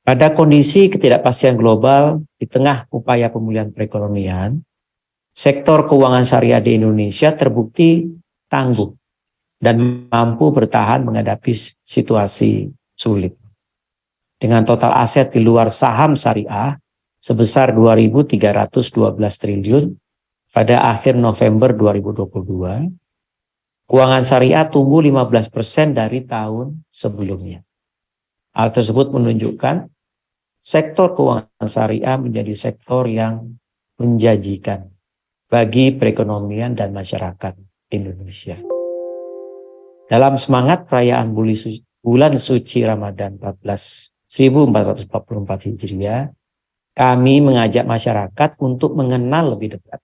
Pada kondisi ketidakpastian global di tengah upaya pemulihan perekonomian, sektor keuangan syariah di Indonesia terbukti tangguh dan mampu bertahan menghadapi situasi sulit. Dengan total aset di luar saham syariah sebesar 2.312 triliun pada akhir November 2022, keuangan syariah tumbuh 15% dari tahun sebelumnya. Hal tersebut menunjukkan sektor keuangan syariah menjadi sektor yang menjanjikan bagi perekonomian dan masyarakat Indonesia. Dalam semangat perayaan bulan suci Ramadan 1444 Hijriah, kami mengajak masyarakat untuk mengenal lebih dekat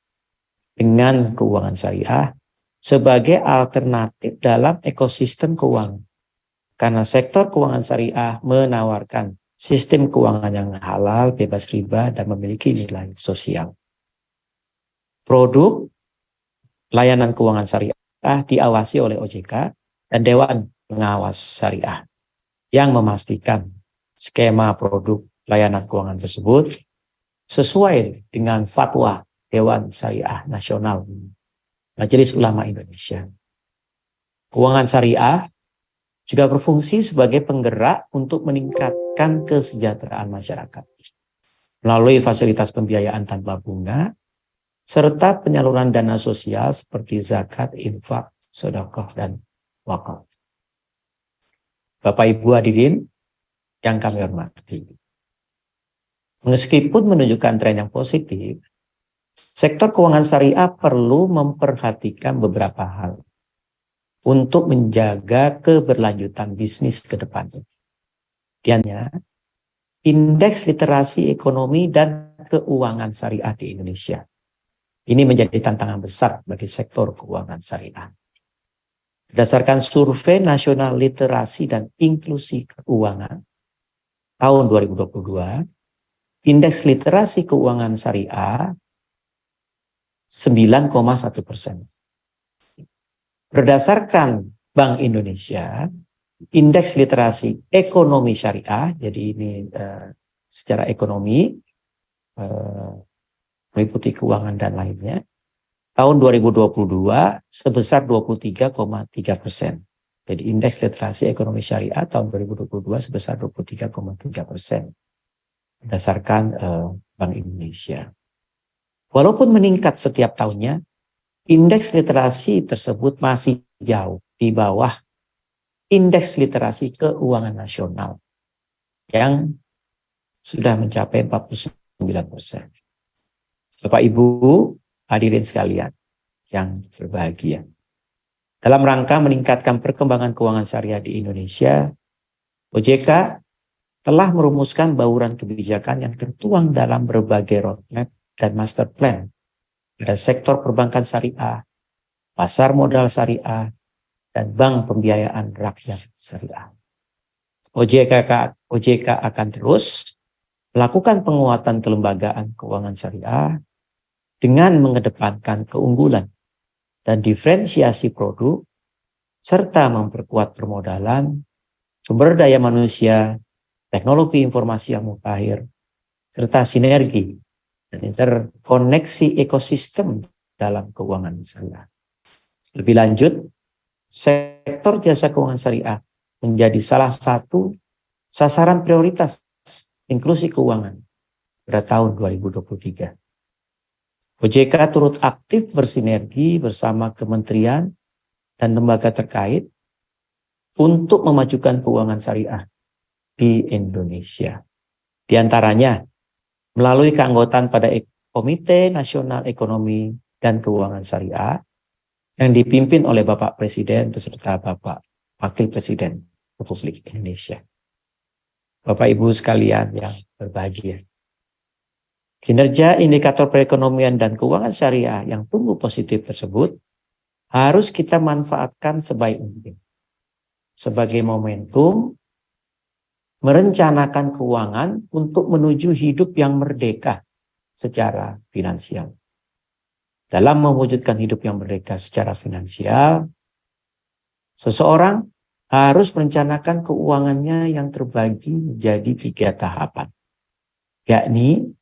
dengan keuangan syariah sebagai alternatif dalam ekosistem keuangan. Karena sektor keuangan syariah menawarkan sistem keuangan yang halal, bebas riba, dan memiliki nilai sosial. Produk layanan keuangan syariah diawasi oleh OJK dan Dewan Pengawas Syariah yang memastikan skema produk layanan keuangan tersebut sesuai dengan fatwa Dewan Syariah Nasional Majelis Ulama Indonesia. Keuangan syariah juga berfungsi sebagai penggerak untuk meningkatkan kesejahteraan masyarakat melalui fasilitas pembiayaan tanpa bunga serta penyaluran dana sosial seperti zakat, infak, sedekah, dan wakaf. Bapak Ibu hadirin yang kami hormati, meskipun menunjukkan tren yang positif, sektor keuangan syariah perlu memperhatikan beberapa hal untuk menjaga keberlanjutan bisnis ke depannya. Di antaranya, indeks literasi ekonomi dan keuangan syariah di Indonesia. Ini menjadi tantangan besar bagi sektor keuangan syariah. Berdasarkan survei nasional literasi dan inklusi keuangan tahun 2022, indeks literasi keuangan syariah 9,1%. Berdasarkan Bank Indonesia, indeks literasi ekonomi syariah, jadi ini secara ekonomi, meliputi keuangan dan lainnya, tahun 2022 sebesar 23,3%. Jadi indeks literasi ekonomi syariah tahun 2022 sebesar 23,3%. Berdasarkan Bank Indonesia. Walaupun meningkat setiap tahunnya, indeks literasi tersebut masih jauh di bawah indeks literasi keuangan nasional yang sudah mencapai 49%. Bapak Ibu hadirin sekalian yang berbahagia. Dalam rangka meningkatkan perkembangan keuangan syariah di Indonesia, OJK telah merumuskan bauran kebijakan yang tertuang dalam berbagai roadmap dan master plan pada sektor perbankan syariah, pasar modal syariah, dan bank pembiayaan rakyat syariah. OJK akan terus melakukan penguatan kelembagaan keuangan syariah dengan mengedepankan keunggulan dan diferensiasi produk, serta memperkuat permodalan, sumber daya manusia, teknologi informasi yang mutakhir, serta sinergi dan interkoneksi ekosistem dalam keuangan syariah. Lebih lanjut, sektor jasa keuangan syariah menjadi salah satu sasaran prioritas inklusi keuangan pada tahun 2023. OJK turut aktif bersinergi bersama kementerian dan lembaga terkait untuk memajukan keuangan syariah di Indonesia. Di antaranya, melalui keanggotaan pada Komite Nasional Ekonomi dan Keuangan Syariah yang dipimpin oleh Bapak Presiden beserta Bapak Wakil Presiden Republik Indonesia. Bapak Ibu sekalian yang berbahagia, kinerja indikator perekonomian dan keuangan syariah yang tumbuh positif tersebut harus kita manfaatkan sebaik mungkin sebagai momentum merencanakan keuangan untuk menuju hidup yang merdeka secara finansial. Dalam mewujudkan hidup yang merdeka secara finansial, seseorang harus merencanakan keuangannya yang terbagi menjadi 3 tahapan, yakni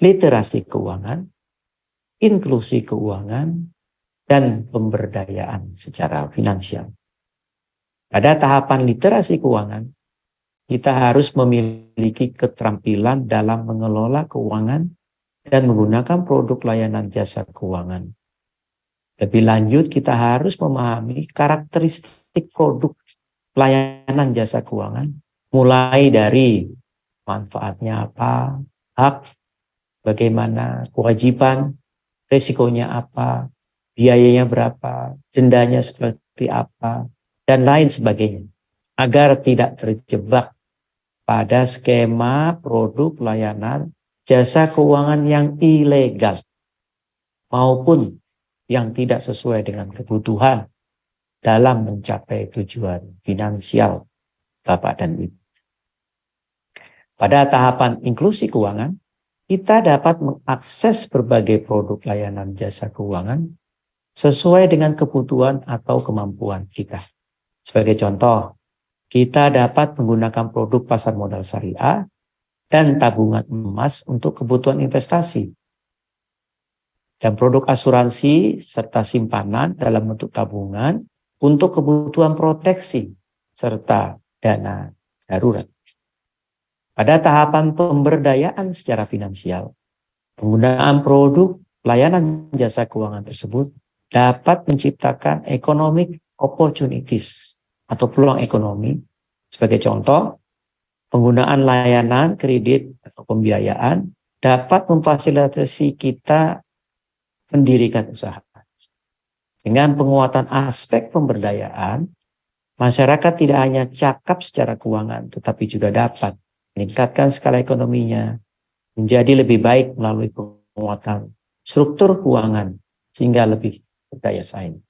literasi keuangan, inklusi keuangan, dan pemberdayaan secara finansial. Pada tahapan literasi keuangan, kita harus memiliki keterampilan dalam mengelola keuangan dan menggunakan produk layanan jasa keuangan. Lebih lanjut, kita harus memahami karakteristik produk layanan jasa keuangan, mulai dari manfaatnya apa, hak, bagaimana, kewajiban, risikonya apa, biayanya berapa, dendanya seperti apa, dan lain sebagainya, agar tidak terjebak pada skema produk layanan jasa keuangan yang ilegal maupun yang tidak sesuai dengan kebutuhan dalam mencapai tujuan finansial Bapak dan Ibu. Pada tahapan inklusi keuangan, kita dapat mengakses berbagai produk layanan jasa keuangan sesuai dengan kebutuhan atau kemampuan kita. Sebagai contoh, kita dapat menggunakan produk pasar modal syariah dan tabungan emas untuk kebutuhan investasi, dan produk asuransi serta simpanan dalam bentuk tabungan untuk kebutuhan proteksi serta dana darurat. Pada tahapan pemberdayaan secara finansial, penggunaan produk layanan jasa keuangan tersebut dapat menciptakan economic opportunities atau peluang ekonomi. Sebagai contoh, penggunaan layanan kredit atau pembiayaan dapat memfasilitasi kita mendirikan usaha. Dengan penguatan aspek pemberdayaan, masyarakat tidak hanya cakap secara keuangan, tetapi juga dapat meningkatkan skala ekonominya menjadi lebih baik melalui penguatan struktur keuangan sehingga lebih berdaya saing.